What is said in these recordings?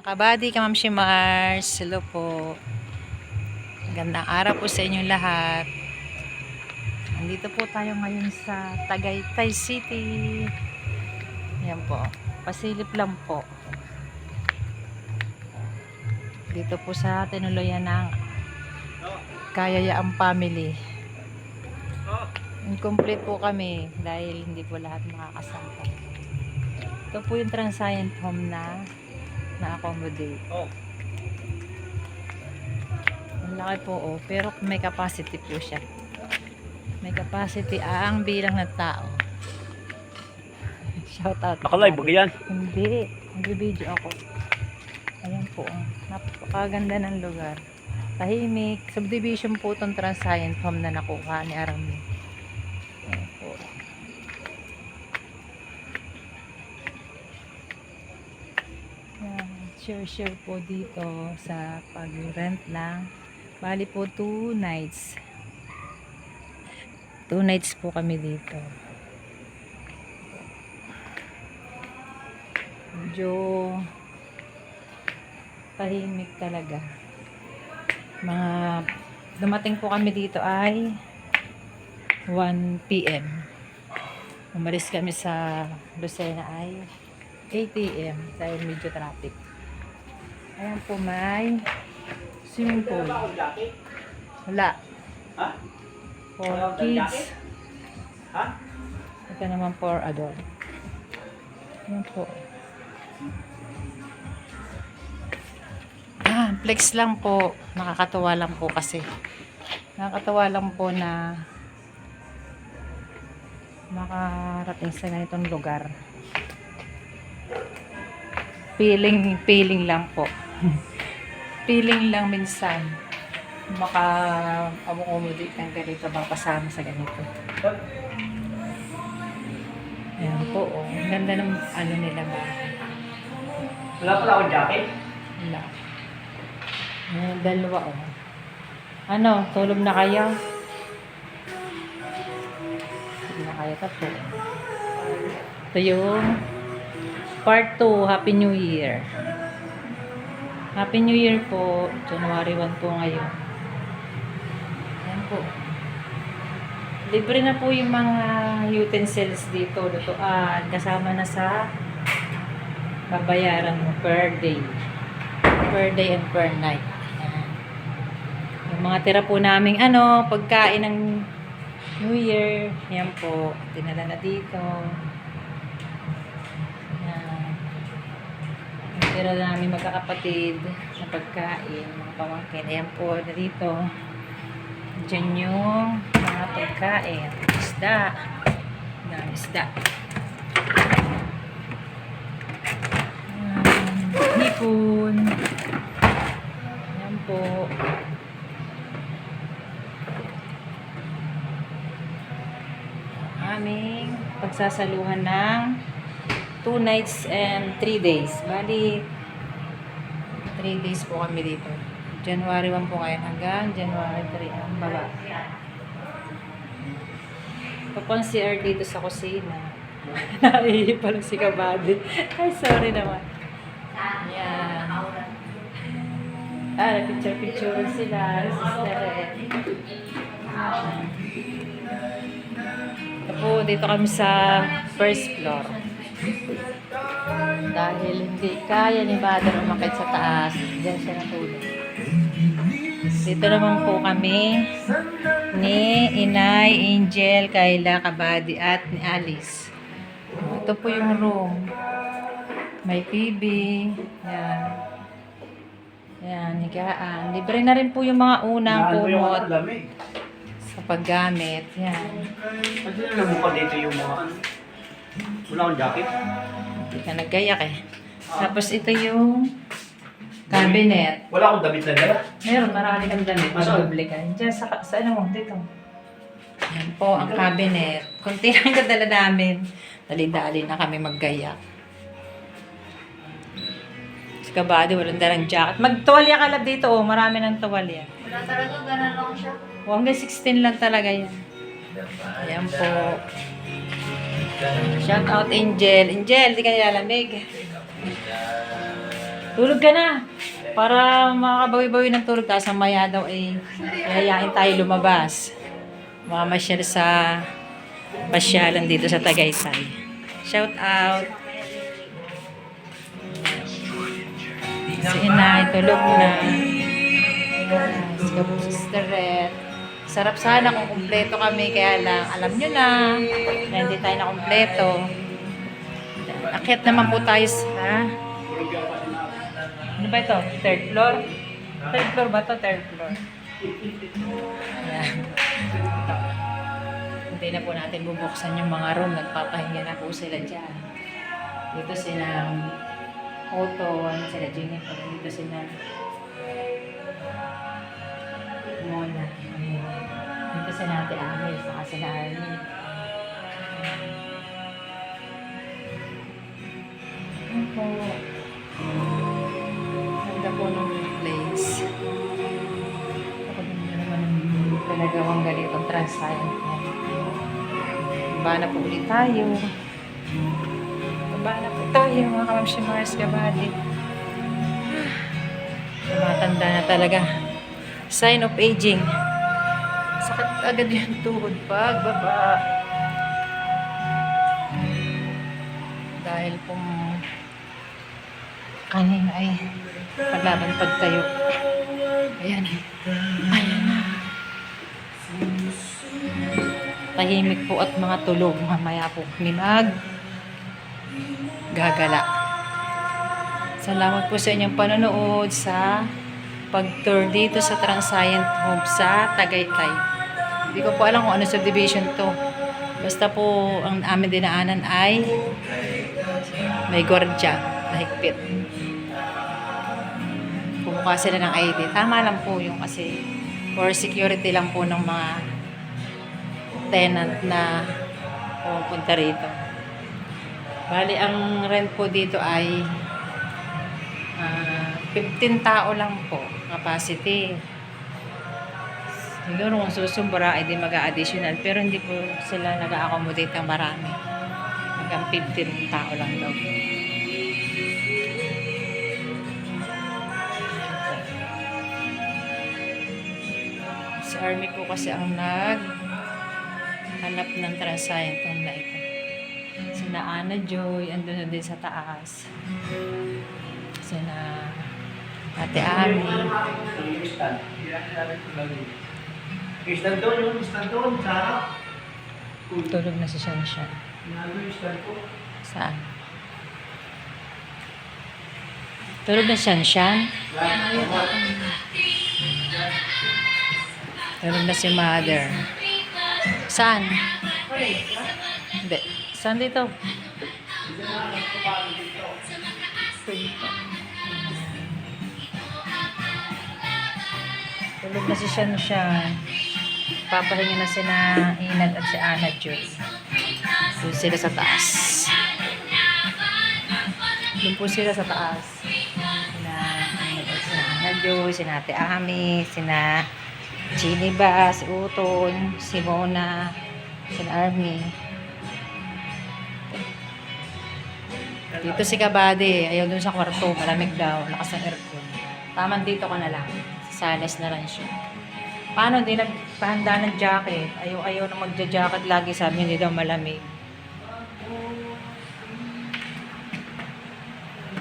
Kabady, Kamamshi Mars, hello po. Magandang araw po sa inyong lahat. Nandito po tayo ngayon sa Tagaytay City. Yan po, pasilip lang po. Dito po sa tinuluyan ng Kayayaang Family. Incomplete po kami dahil hindi po lahat makakasama. Ito po yung transient home na na-accommodate. Ang laki po, oh, pero may capacity po siya. May capacity ang bilang ng tao. Shout out. Naka-live ba yan? Hindi, nag-video ako. Ayan po, oh. Napakaganda ng lugar. Tahimik. Subdivision po itong transient home na nakuha ni Arami. Ayan po. Share po dito sa pag-rent lang. Bali po 2 nights. 2 nights po kami dito. Medyo tahimik talaga. Mga dumating po kami dito ay 1 PM. Umalis kami sa Lucena ay 8 AM dahil medyo traffic. Ayan po, may swimming pool. Wala. For kids. Ito naman for adult. Ayan po. Flex lang po. Nakakatawa lang po kasi. Nakakatawa lang po na makarating sa ganitong lugar. Feeling lang po. Feeling lang minsan maka-accommodate ng ganito bang kasama sa ganito. Ayan po, oh. Ang ganda ng ano nila ba. Wala pala akong jacket? Wala. Ayan, dalawa, oh. Ano, tulog na kayo? Tulog na kayo po. Ito yung Part 2, Happy New Year. Happy New Year po. January 1 po ngayon. Ayan po. Libre na po yung mga utensils dito. Lutuan. Kasama na sa babayaran mo per day. Per day and per night. Ayan. Yung mga tira po naming pagkain ng New Year. Ayan po. Dinala na dito. Tira namin magkakapatid sa pagkain, mga pamangkin. Ayan po, dito. Diyan yung mga pagkain. Isda. Isda. Hipon. Ayan po. Aming pagsasaluhan ng 2 nights and 3 days. Bali, 3 days po kami dito. January 1 po ngayon hanggang January 3 ang baba. Kapag CR dito sa kusina. Naihi pa lang si Kabady. Ay, sorry naman. Yan. Picture sila. Sister Ito po, dito kami sa first floor. Dahil hindi kaya ni Mother umakit sa taas, diyan siya natulog. Dito naman po kami ni Inay, Angel, Kayla, Kabady at ni Alice. Ito po yung room. May TV. Yan. Yan, higaan. Libre na rin po yung mga unang kumot sa paggamit. Yan. Kasi nabukan dito yung mga wala akong jacket? Hindi ka naggayak eh. Tapos ito yung cabinet. Wala akong damit na dala? Meron, marami kang damit. Madoble ka. Diyan sa ano mo, dito. Yan po ang cabinet. Kunti lang kadala namin. Dali-dali na kami maggayak. Si Kabady, walang dalang jacket. Magtuwalya ka lang dito, oh. Marami ng tuwalya. Wala talaga, ganun lang siya. Hanggang 16 lang talaga yan. Ayan po. Shout out Angel. Angel, di ka nilalamig. Tulog ka na. Para makabawi-bawi ng tulog. Tapos mamaya daw ay hayain tayo lumabas. Mamasyal sa pasyalan dito sa Tagaytay. Shout out. Si Inay, tulog na. Si Sister Red. Sarap sana kung kumpleto kami. Kaya lang, alam nyo na hindi tayo na kumpleto. Akyat naman po tayo sa... Ano ba ito? Third floor? Third floor ba ito? Third floor. Ayan. Ito. Hindi na po natin bubuksan yung mga room. Nagpapahinga na po sila dyan. Dito sila Otto, sila Jennifer. Dito sila Mona. Dito sila Ate Amel. Saka sila Arnie. Ano po? Ganda po ng place. Ako din naman pinagawang ganitong transparent. Baba na po ulit tayo. Baba na po tayo mga kamamsi Mars Kabady. Tumatanda na talaga. Sign of aging. Sakit agad yung tuhod pag baba. Dahil kung kanina ay paglaban pagtayo. Ayan. Ayan na. Tahimik po at mga tulog. Mamaya po kami gagala. Salamat po sa inyong panonood sa pag-tour dito sa Transient Home sa Tagaytay. Hindi ko po alam kung ano subdivision to. Basta po ang amin dinaanan ay may gwardiya na higpit. Kumukuha sila ng ID. Tama lang po yung kasi for security lang po ng mga tenant na pupunta rito. Bali, ang rent po dito ay 15 tao lang po capacity. Siguro kung susubra ay di mag-a-additional pero hindi po sila nag-a-accommodate ng marami. Hanggang 15 tao lang daw. Si Army po kasi ang hanap ng Transient Home na ito. Sina Ana Joy, andun na din sa taas. Sina Ate Ami. Stand doon, yung stand doon, sa harap. Tulog na si Shanshan. Saan? Tulog na si Shanshan. Tulog na si Mother. Saan? Hindi. Saan dito? Tulog na si Shanshan. Papahinga na si Inad at si Ana Joy. Doon sila sa taas. Doon po sila sa taas. Sina Ana Joy, sina Ate Ami, sina Chini ba, si Uton, si Mona, sina Army. Dito si Kabady, ayaw dun sa kwarto, malamig daw, lakas ng aircon. Taman dito ka na lang, salas na lang siya. Paano, hindi nagpahanda ng jacket, ayaw na magja-jacket lagi, sabi hindi daw malamig.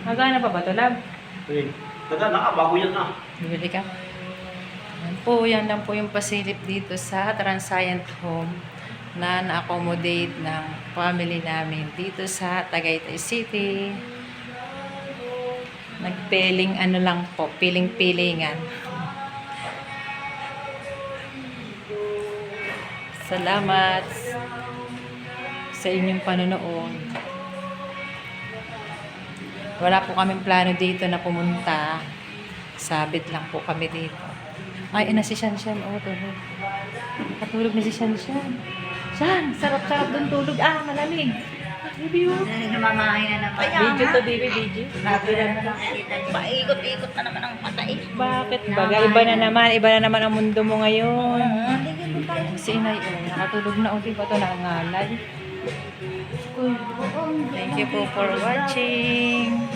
Magana pa ba ito, lab? Nagana ka, bago yan na. Bibili ka? Yan lang po yung pasilip dito sa Transient Home na na-accommodate ng family namin dito sa Tagaytay City. Nagpeling lang po, piling-pilingan. Salamat sa inyong panonood. Wala po kaming plano dito na pumunta. Sabit lang po kami dito. Ay, ina si Shanshan. Oh, tulog. Nakatulog na si Shanshan. Shan, sarap-sarap doon tulog. Ah, malamig. Baby, oh. Namamahay na naman. Video to, baby, video. Paikot-ikot na naman ang patay. Bakit? Baga, iba na naman ang mundo mo ngayon. Si Inay, oh, nakatulog na. O, diba ito nangangalay? Thank you po for watching.